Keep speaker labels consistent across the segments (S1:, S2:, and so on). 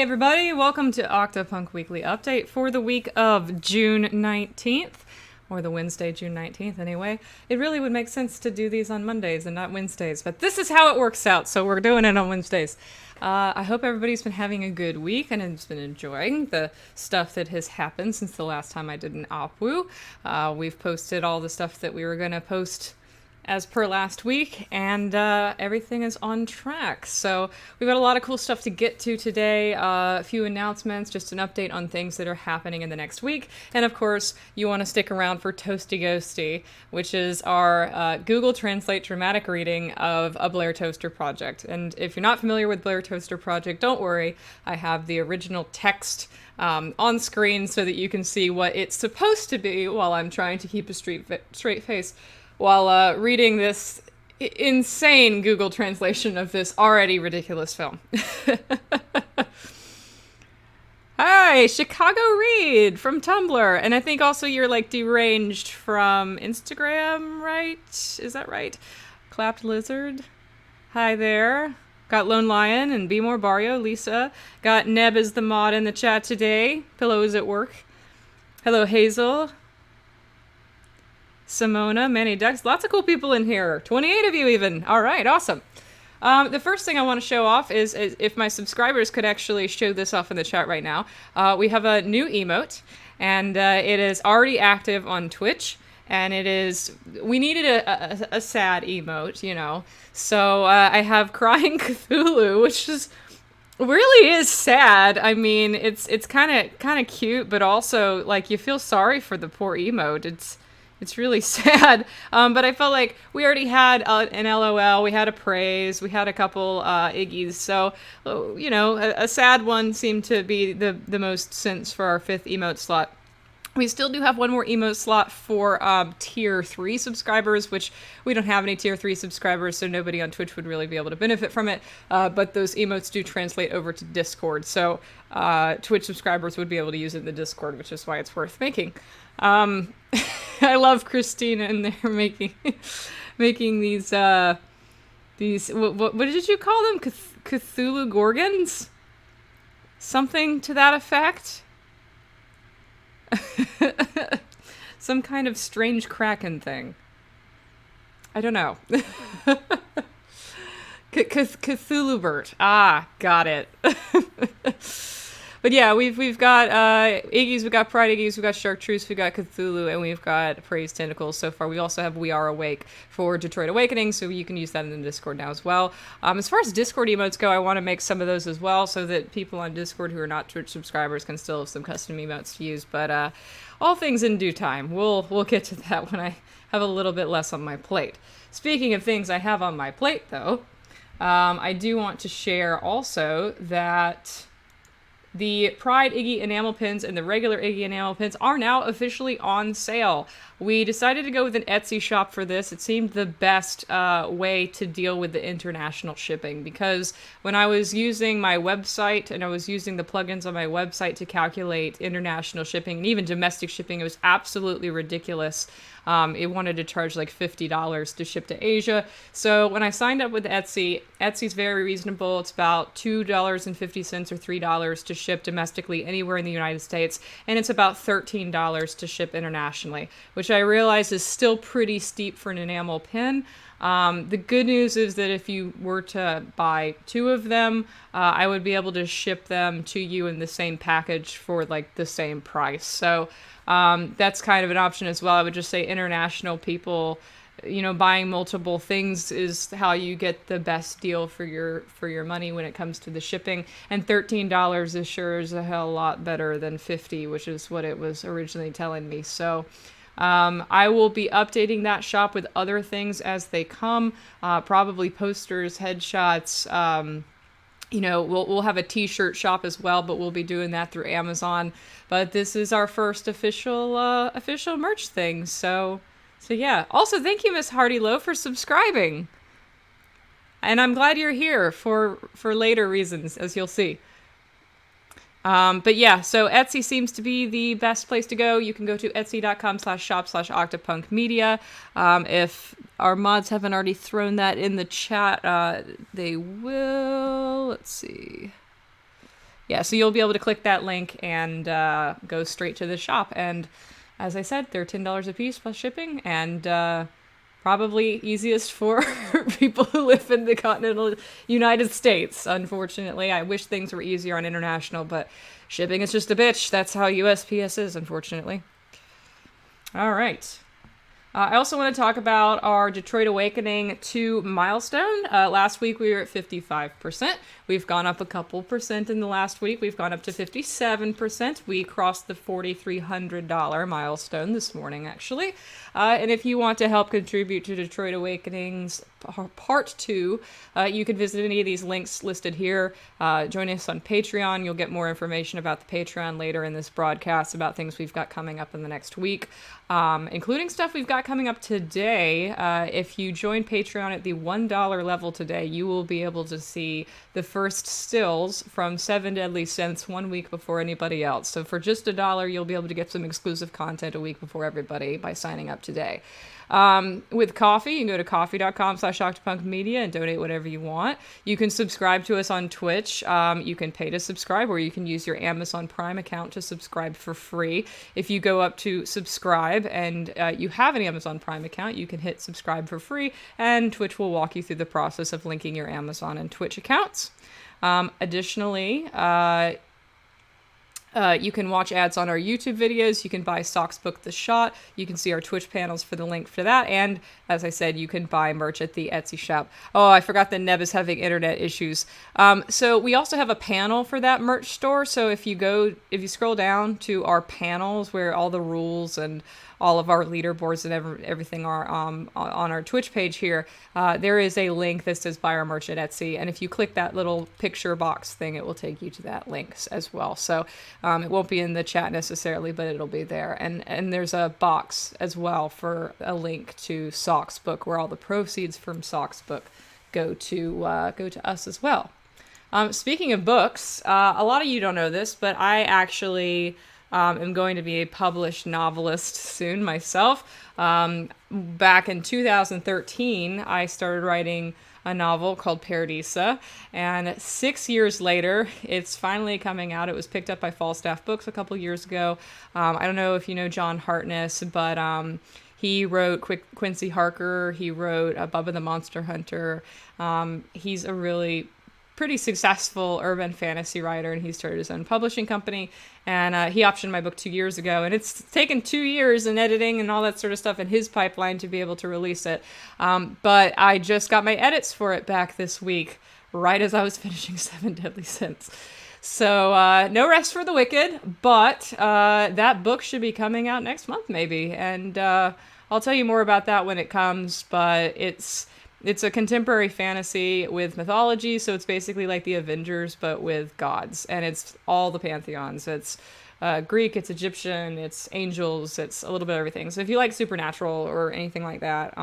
S1: everybody, welcome to Octopunk Weekly Update for the week of June 19th, or the Wednesday, June 19th anyway. It really would make sense to do these on Mondays and not Wednesdays, but this is how it works out, so we're doing it on Wednesdays. I hope everybody's been having a good week and has been enjoying the stuff that has happened since the last time I did an OpWoo. We've posted all the stuff that we were going to post as per last week, and everything is on track. So we've got a lot of cool stuff to get to today, a few announcements, just an update on things that are happening in the next week, and of course you want to stick around for Toasty Ghosty, which is our Google Translate dramatic reading of a Blair Toaster project. And if you're not familiar with Blair Toaster project, don't worry, I have the original text on screen so that you can see what it's supposed to be while I'm trying to keep a straight face while reading this insane Google translation of this already ridiculous film. Hi, Chicago Reed from Tumblr. And I think also you're like deranged from Instagram, right? Is that right? Clapped Lizard. Hi there. Got Lone Lion and Be More Barrio, Lisa. Got Neb as the mod in the chat today. Pillow is at work. Hello, Hazel. Simona, Manny Dex, lots of cool people in here. 28 of you even. All right, awesome. The first thing I want to show off is if my subscribers could actually show this off in the chat right now. We have a new emote, and it is already active on Twitch. And it is, we needed a sad emote, you know. So I have Crying Cthulhu, which is really is sad. I mean, it's kind of cute, but also like you feel sorry for the poor emote. It's really sad, but I felt like we already had an LOL, we had a praise, we had a couple Iggies, so, you know, a sad one seemed to be the most sense for our 5th emote slot. We still do have one more emote slot for tier 3 subscribers, which we don't have any tier 3 subscribers, so nobody on Twitch would really be able to benefit from it, but those emotes do translate over to Discord, so Twitch subscribers would be able to use it in the Discord, which is why it's worth making. I love Christina in there making these what did you call them? Cthulhu Gorgons? Something to that effect? Some kind of strange kraken thing. I don't know. Cthulhu Bert. Ah, got it. But yeah, we've got Iggy's, we've got Pride Iggy's, we've got Chartreuse, we've got Cthulhu, and we've got Praise Tentacles so far. We also have We Are Awake for Detroit Awakening, so you can use that in the Discord now as well. As far as Discord emotes go, I want to make some of those as well so that people on Discord who are not Twitch subscribers can still have some custom emotes to use, but all things in due time. We'll get to that when I have a little bit less on my plate. Speaking of things I have on my plate, though, I do want to share also that the Pride Iggy enamel pins and the regular Iggy enamel pins are now officially on sale. We decided to go with an Etsy shop for this. It seemed the best way to deal with the international shipping, because when I was using my website and I was using the plugins on my website to calculate international shipping and even domestic shipping, it was absolutely ridiculous. It wanted to charge like $50 to ship to Asia. So when I signed up with Etsy, Etsy's very reasonable. It's about $2.50 or $3 to ship domestically anywhere in the United States. And it's about $13 to ship internationally, which I realize is still pretty steep for an enamel pin. The good news is that if you were to buy 2 of them, I would be able to ship them to you in the same package for like the same price. So that's kind of an option as well. I would just say international people, you know, buying multiple things is how you get the best deal for your money when it comes to the shipping. And $13 is sure is a hell lot better than $50, which is what it was originally telling me. So I will be updating that shop with other things as they come, probably posters, headshots. You know, we'll have a t-shirt shop as well, but we'll be doing that through Amazon. But this is our first official merch thing. So yeah. Also, thank you, Miss Hardy Low, for subscribing. And I'm glad you're here for later reasons, as you'll see. But yeah, so Etsy seems to be the best place to go. You can go to etsy.com/shop/octopunkmedia. If our mods haven't already thrown that in the chat, they will. Let's see. yeah, so you'll be able to click that link and go straight to the shop. And as I said, they're $10 a piece plus shipping, and probably easiest for people who live in the continental United States. Unfortunately, I wish things were easier on international, but shipping is just a bitch. That's how USPS is, unfortunately. All right. I also want to talk about our Detroit Awakening 2 milestone. Last week we were at 55%. We've gone up a couple percent in the last week. We've gone up to 57%. We crossed the $4,300 milestone this morning, actually. And if you want to help contribute to Detroit Awakening's Part 2, you can visit any of these links listed here. Join us on Patreon. You'll get more information about the Patreon later in this broadcast about things we've got coming up in the next week, including stuff we've got coming up today. If you join Patreon at the $1 level today, you will be able to see the first stills from 7 Deadly Scents 1 week before anybody else. So for just $1, you'll be able to get some exclusive content a week before everybody by signing up today. With coffee, you can go to coffee.com/octopunkmedia and donate whatever you want. You can subscribe to us on Twitch. You can pay to subscribe, or you can use your Amazon Prime account to subscribe for free. If you go up to subscribe and you have an Amazon Prime account, you can hit subscribe for free, and Twitch will walk you through the process of linking your Amazon and Twitch accounts. Additionally, you can watch ads on our YouTube videos. You can buy Socks Book The Shot. You can see our Twitch panels for the link for that. And as I said, you can buy merch at the Etsy shop. Oh, I forgot that Neb is having internet issues. So we also have a panel for that merch store. So if you scroll down to our panels where all the rules and all of our leaderboards and everything are on our Twitch page here, there is a link that says buy our merch at Etsy. And if you click that little picture box thing, it will take you to that link as well. So it won't be in the chat necessarily, but it'll be there. And there's a box as well for a link to Socks Book, where all the proceeds from Socks Book go to us as well. Speaking of books, a lot of you don't know this, but I actually am going to be a published novelist soon myself. Back in 2013, I started writing a novel called Paradisa, and 6 years later, it's finally coming out. It was picked up by Falstaff Books a couple years ago. I don't know if you know John Hartness, but he wrote Quincy Harker. He wrote Bubba the Monster Hunter. He's a really pretty successful urban fantasy writer, and he started his own publishing company, and he optioned my book 2 years ago, and it's taken 2 years in editing and all that sort of stuff in his pipeline to be able to release it. But I just got my edits for it back this week, right as I was finishing 7 Deadly Sins. So no rest for the wicked, but that book should be coming out next month maybe, and I'll tell you more about that when it comes, but it's a contemporary fantasy with mythology, so it's basically like the Avengers, but with gods, and it's all the pantheons. It's Greek, it's Egyptian, it's angels, it's a little bit of everything. So if you like supernatural or anything like that,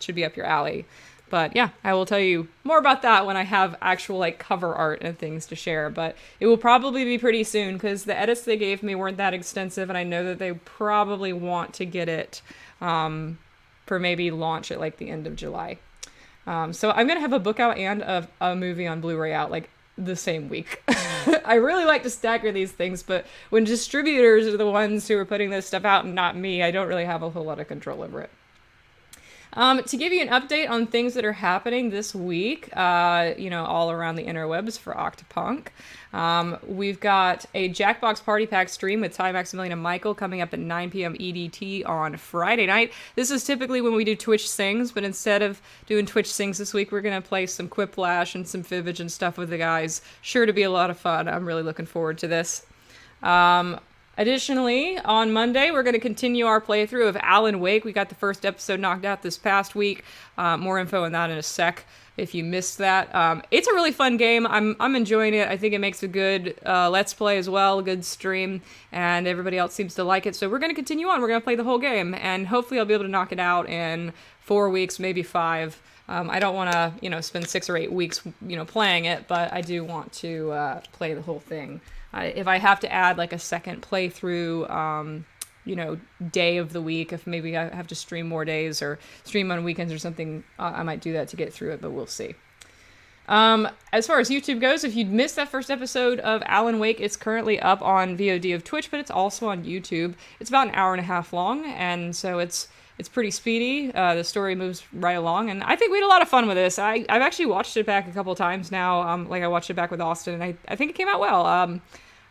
S1: should be up your alley. But yeah, I will tell you more about that when I have actual like cover art and things to share, but it will probably be pretty soon because the edits they gave me weren't that extensive, and I know that they probably want to get it for maybe launch at like the end of July. So I'm going to have a book out and a movie on Blu-ray out like the same week. I really like to stagger these things, but when distributors are the ones who are putting this stuff out and not me, I don't really have a whole lot of control over it. To give you an update on things that are happening this week, all around the interwebs for Octopunk. We've got a Jackbox Party Pack stream with Ty, Maximilian, and Michael coming up at 9 p.m. EDT on Friday night. This is typically when we do Twitch Sings, but instead of doing Twitch Sings this week, we're going to play some Quiplash and some Fibbage and stuff with the guys. Sure to be a lot of fun. I'm really looking forward to this. Additionally, on Monday, we're going to continue our playthrough of Alan Wake. We got the first episode knocked out this past week. More info on that in a sec if you missed that. It's a really fun game. I'm enjoying it. I think it makes a good Let's Play as well, a good stream, and everybody else seems to like it. So we're going to continue on. We're going to play the whole game, and hopefully I'll be able to knock it out in 4 weeks, maybe 5. I don't want to, spend 6 or 8 weeks, playing it, but I do want to play the whole thing. If I have to add like a second playthrough, day of the week, if maybe I have to stream more days or stream on weekends or something, I might do that to get through it, but we'll see. As far as YouTube goes, if you'd missed that first episode of Alan Wake, it's currently up on VOD of Twitch, but it's also on YouTube. It's about an hour and a half long, and so it's pretty speedy. The story moves right along, and I think we had a lot of fun with this. I've actually watched it back a couple times now. Like I watched it back with Austin, and I think it came out well.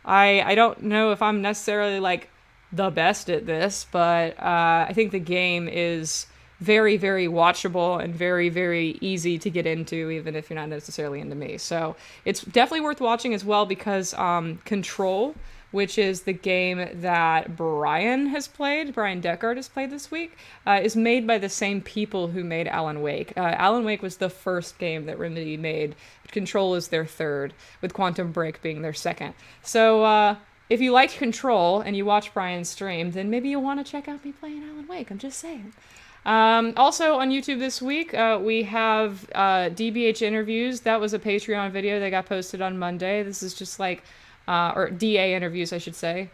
S1: I don't know if I'm necessarily like the best at this, but I think the game is very, very watchable and very, very easy to get into, even if you're not necessarily into me. So it's definitely worth watching as well, because Control, which is the game that Brian Deckard has played this week, is made by the same people who made Alan Wake. Alan Wake was the first game that Remedy made. Control is their third, with Quantum Break being their second. So if you liked Control and you watch Brian's stream, then maybe you'll want to check out me playing Alan Wake. I'm just saying. Also on YouTube this week, we have DBH interviews. That was a Patreon video that got posted on Monday. This is just like, or DA interviews, I should say.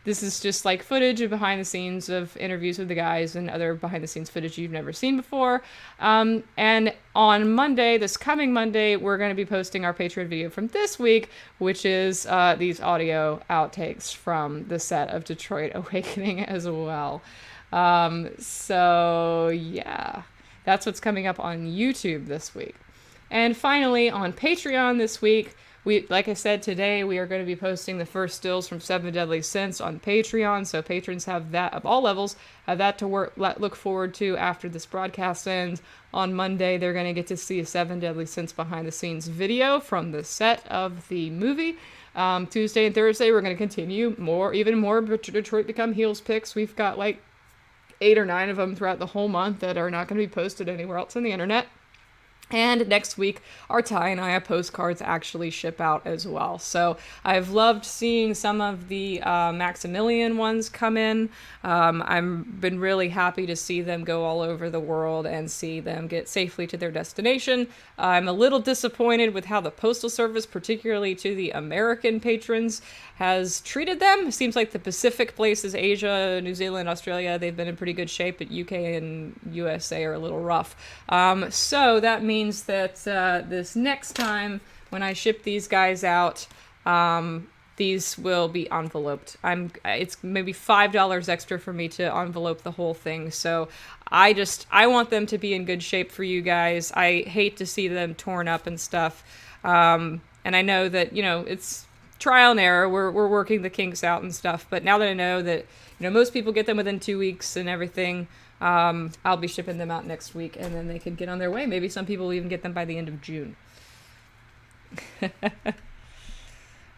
S1: This is just like footage of behind the scenes of interviews with the guys and other behind the scenes footage you've never seen before. And on Monday, this coming Monday, we're going to be posting our Patreon video from this week, which is these audio outtakes from the set of Detroit Awakening as well. So yeah, that's what's coming up on YouTube this week. And finally, on Patreon this week, like I said, today we are going to be posting the first stills from Seven Deadly Sins on Patreon, so patrons have that of all levels, have that to look forward to after this broadcast ends. On Monday, they're going to get to see a Seven Deadly Sins behind-the-scenes video from the set of the movie. Tuesday and Thursday, we're going to continue even more Detroit Become Heels picks. We've got like 8 or 9 of them throughout the whole month that are not going to be posted anywhere else on the internet. And next week, our Ty and Aya postcards actually ship out as well. So I've loved seeing some of the Maximilian ones come in. I've been really happy to see them go all over the world and see them get safely to their destination. I'm a little disappointed with how the Postal Service, particularly to the American patrons, has treated them. It seems like the Pacific places, Asia, New Zealand, Australia, they've been in pretty good shape, but UK and USA are a little rough. So that means that this next time when I ship these guys out, these will be enveloped. It's maybe $5 extra for me to envelope the whole thing. So I want them to be in good shape for you guys. I hate to see them torn up and stuff. And I know that, it's trial and error. We're working the kinks out and stuff. But now that I know that, most people get them within 2 weeks and everything, I'll be shipping them out next week, and then they can get on their way. Maybe some people will even get them by the end of June.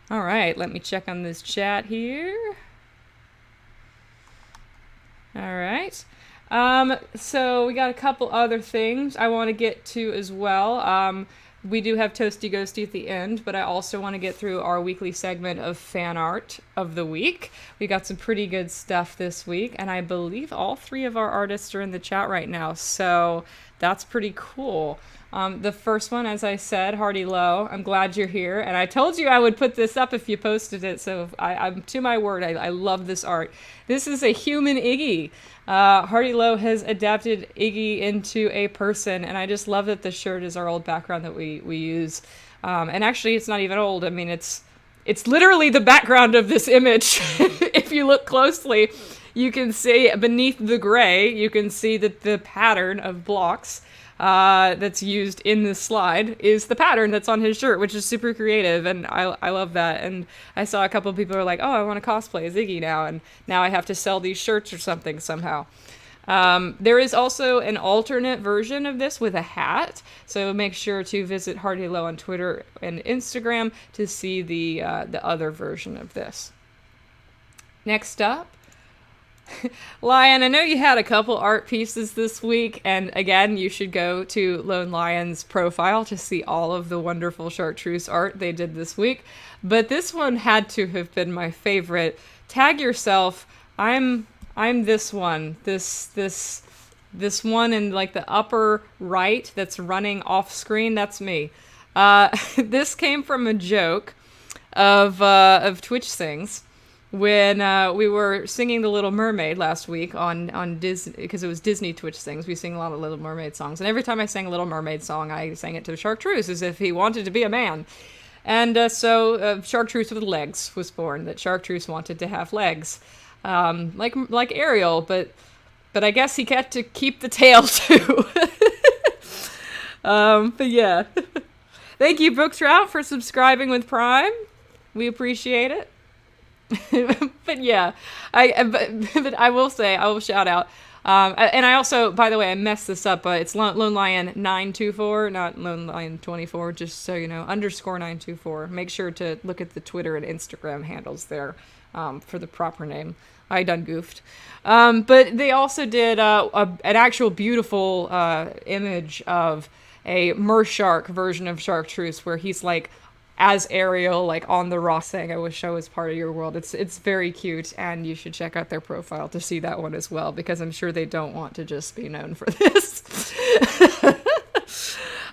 S1: All right, let me check on this chat here. All right. So we got a couple other things I want to get to as well. We do have Toasty Ghosty at the end, but I also want to get through our weekly segment of fan art of the week. We got some pretty good stuff this week, and I believe all 3 of our artists are in the chat right now, so that's pretty cool. The first one, as I said, Hardy Low, I'm glad you're here, and I told you I would put this up if you posted it, so I'm to my word, I love this art. This is a human Iggy. Hardy Low has adapted Iggy into a person, and I just love that the shirt is our old background that we use. And actually, it's not even old. I mean, it's literally the background of this image. If you look closely, you can see beneath the gray, you can see that the pattern of blocks that's used in this slide is the pattern that's on his shirt, which is super creative, and I love that. And I saw a couple of people who are like, oh, I want to cosplay as Iggy now, and now I have to sell these shirts or something somehow. There is also an alternate version of this with a hat, so make sure to visit Hardy Low on Twitter and Instagram to see the other version of this. Next up, Lion, I know you had a couple art pieces this week, and again, you should go to Lone Lion's profile to see all of the wonderful chartreuse art they did this week. But this one had to have been my favorite. Tag yourself. I'm this one. This one in like the upper right that's running off screen. That's me. This came from a joke of Twitch Sings. when we were singing The Little Mermaid last week on Disney, because it was Disney Twitch things. We sing a lot of Little Mermaid songs, and every time I sang a Little Mermaid song, I sang it to Chartreuse as if he wanted to be a man. And so Chartreuse with legs was born. That Chartreuse wanted to have legs, like Ariel, but I guess he got to keep the tail too. But yeah, thank you, Book Trout, for subscribing with Prime. We appreciate it. But yeah, but I will say, I will shout out. And I also, by the way, I messed this up. It's Lone Lion 924, not Lone Lion 24. Just so you know, _924. Make sure to look at the Twitter and Instagram handles there for the proper name. I done goofed. But they also did an actual beautiful image of a Mershark version of Chartreuse, where he's like as Ariel, like on the rock, saying, "I wish I was part of your world." It's very cute, and you should check out their profile to see that one as well, because I'm sure they don't want to just be known for this.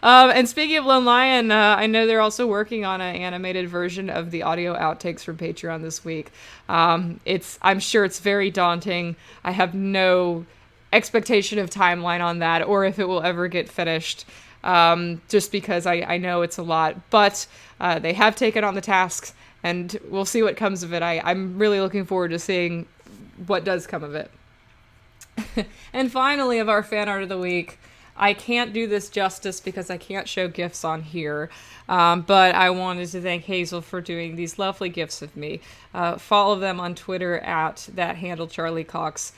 S1: And speaking of Lone Lion, I know they're also working on an animated version of the audio outtakes from Patreon this week. I'm sure it's very daunting. I have no expectation of timeline on that, or if it will ever get finished. Just because I know it's a lot, but they have taken on the tasks, and we'll see what comes of it. I'm really looking forward to seeing what does come of it. And finally, of our fan art of the week, I can't do this justice because I can't show gifts on here, but I wanted to thank Hazel for doing these lovely gifts of me. Follow them on Twitter at that handle Charlie Cox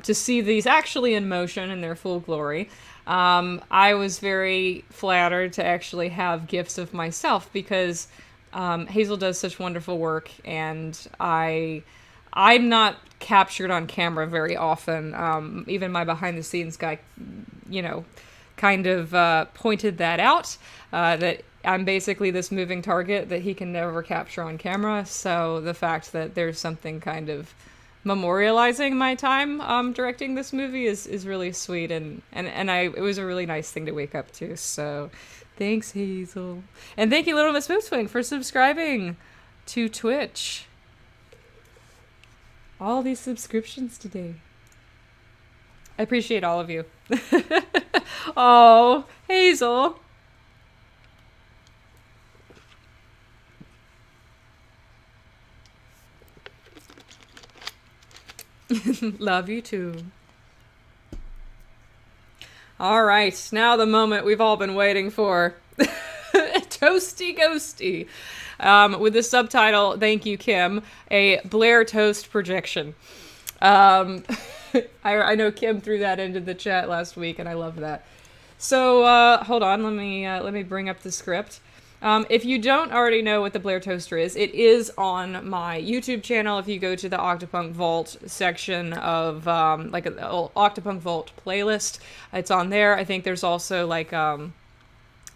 S1: to see these actually in motion in their full glory. I was very flattered to actually have gifts of myself, because Hazel does such wonderful work, and I'm not captured on camera very often. Even my behind the scenes guy, kind of pointed that out, that I'm basically this moving target that he can never capture on camera. So the fact that there's something kind of memorializing my time directing this movie is really sweet, and it was a really nice thing to wake up to. So thanks, Hazel. And thank you, Little Miss Moosewing, for subscribing to Twitch. All these subscriptions today. I appreciate all of you. Oh, Hazel. Love you too. All right, now the moment we've all been waiting for. Toasty Ghosty. With the subtitle, "Thank you, Kim," a Blair toast projection. I know Kim threw that into the chat last week, and I love that. So hold on, let me bring up the script. If you don't already know what the Blair Toaster is, it is on my YouTube channel. If you go to the Octopunk Vault section of like an Octopunk Vault playlist, it's on there. I think there's also like an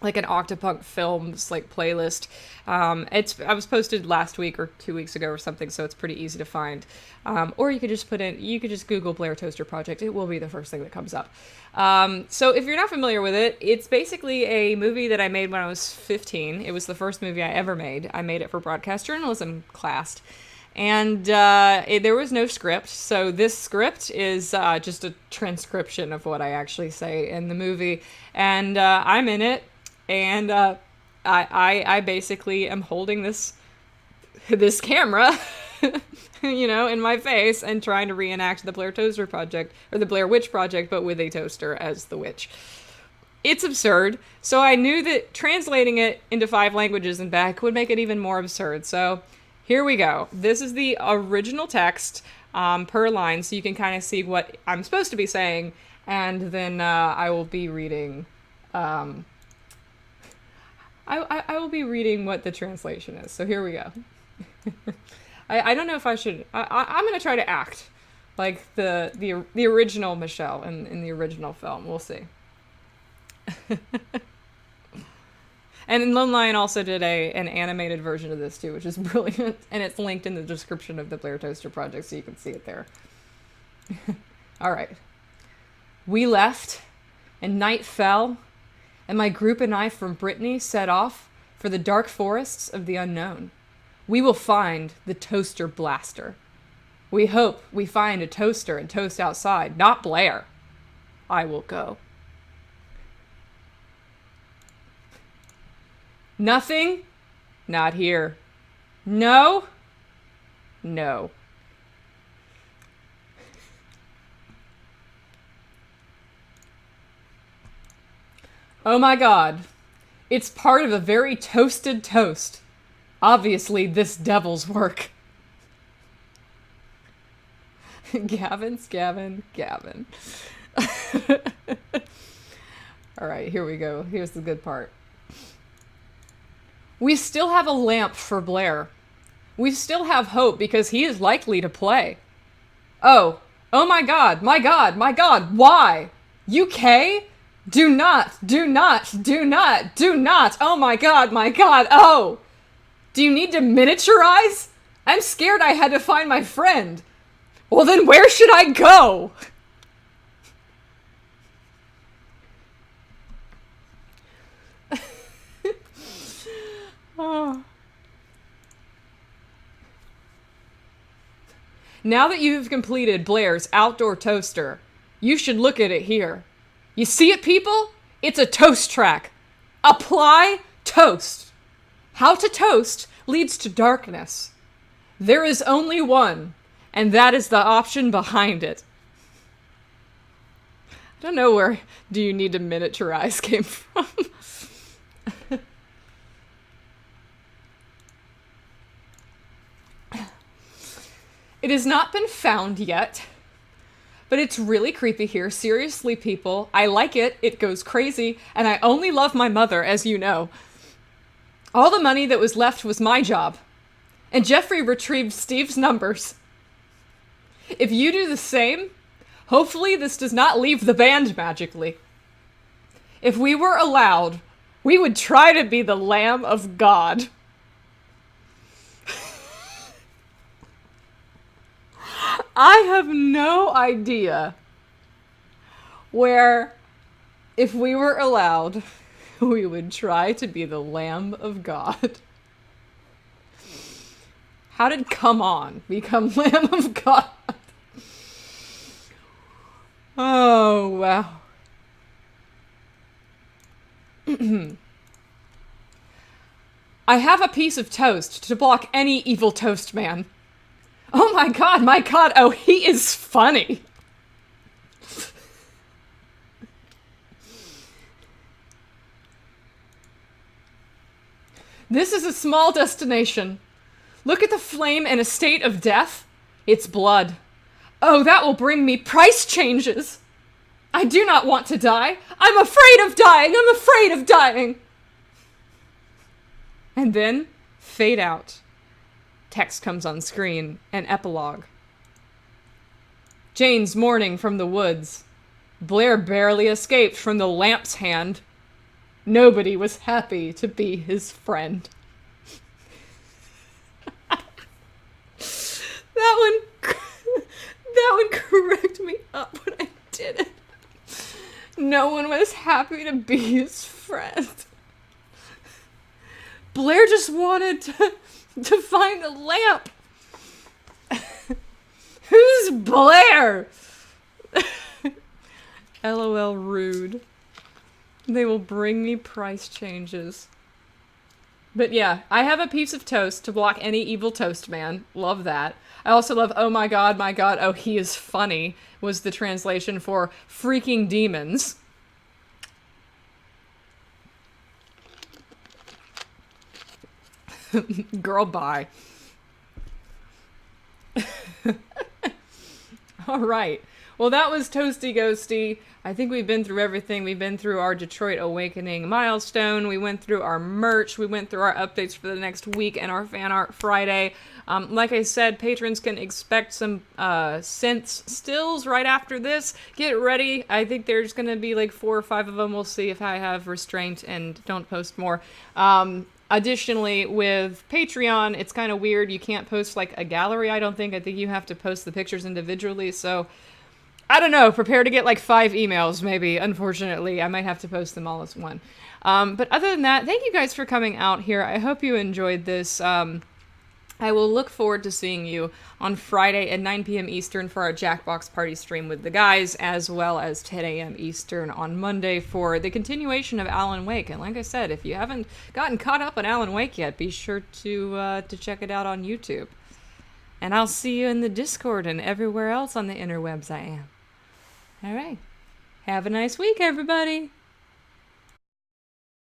S1: Octopunk Films like playlist. I was posted last week or 2 weeks ago or something, so it's pretty easy to find. Or you could just Google Blair Toaster Project. It will be the first thing that comes up. So if you're not familiar with it, it's basically a movie that I made when I was 15. It was the first movie I ever made. I made it for broadcast journalism class. And there was no script, so this script is just a transcription of what I actually say in the movie. And I'm in it. And I basically am holding this camera, in my face, and trying to reenact the Blair Toaster Project, or the Blair Witch Project, but with a toaster as the witch. It's absurd, so I knew that translating it into 5 languages and back would make it even more absurd. So here we go. This is the original text per line, so you can kind of see what I'm supposed to be saying, and then I will be reading... I will be reading what the translation is. So here we go. I don't know if I should... I'm going to try to act like the original Michelle in the original film. We'll see. And Lone Lion also did an animated version of this too, which is brilliant. And it's linked in the description of the Blair Toaster Project, so you can see it there. All right. We left, and night fell, and my group and I from Brittany set off for the dark forests of the unknown. We will find the Toaster Blaster. We hope we find a toaster and toast outside, not Blair. I will go. Nothing? Not here. No? No. Oh my god. It's part of a very toasted toast. Obviously, this devil's work. Gavin. Alright, here we go. Here's the good part. We still have a lamp for Blair. We still have hope because he is likely to play. Oh my god, why? UK? Do not. Oh my god, oh! Do you need to miniaturize? I'm scared I had to find my friend. Well then where should I go? Oh. Now that you've completed Blair's outdoor toaster, you should look at it here. You see it, people? It's a toast track. Apply toast. How to toast leads to darkness. There is only one, and that is the option behind it. I don't know where "do you need to miniaturize" came from. It has not been found yet, but it's really creepy here. Seriously, people, I like it. It goes crazy, and I only love my mother, as you know. All the money that was left was my job, and Jeffrey retrieved Steve's numbers. If you do the same, hopefully this does not leave the band magically. If we were allowed, we would try to be the Lamb of God. I have no idea where, if we were allowed, we would try to be the Lamb of God. How did "come on" become Lamb of God? Oh, wow. I have a piece of toast to block any evil toast man. Oh my god, oh, he is funny. This is a small destination. Look at the flame in a state of death. It's blood. Oh, that will bring me price changes. I do not want to die. I'm afraid of dying. And then, fade out. Text comes on screen, an epilogue. Jane's mourning from the woods. Blair barely escaped from the lamp's hand. Nobody was happy to be his friend. That one cracked me up when I did it. No one was happy to be his friend. Blair just wanted to find a lamp. Who's Blair? LOL rude. They will bring me price changes. But yeah, I have a piece of toast to block any evil toast man. Love that. I also love oh my god, oh he is funny was the translation for freaking demons. Girl, bye. All right. Well, that was Toasty Ghosty. I think we've been through everything. We've been through our Detroit Awakening milestone. We went through our merch. We went through our updates for the next week and our Fan Art Friday. Like I said, patrons can expect some synths stills right after this. Get ready. I think there's going to be like 4 or 5 of them. We'll see if I have restraint and don't post more. Additionally, with Patreon, it's kind of weird. You can't post like a gallery, I don't think. I think you have to post the pictures individually. So, I don't know. Prepare to get like 5 emails, maybe. Unfortunately, I might have to post them all as one. But other than that, thank you guys for coming out here. I hope you enjoyed this. I will look forward to seeing you on Friday at 9 p.m. Eastern for our Jackbox Party stream with the guys, as well as 10 a.m. Eastern on Monday for the continuation of Alan Wake. And like I said, if you haven't gotten caught up on Alan Wake yet, be sure to check it out on YouTube. And I'll see you in the Discord and everywhere else on the interwebs I am. All right. Have a nice week, everybody.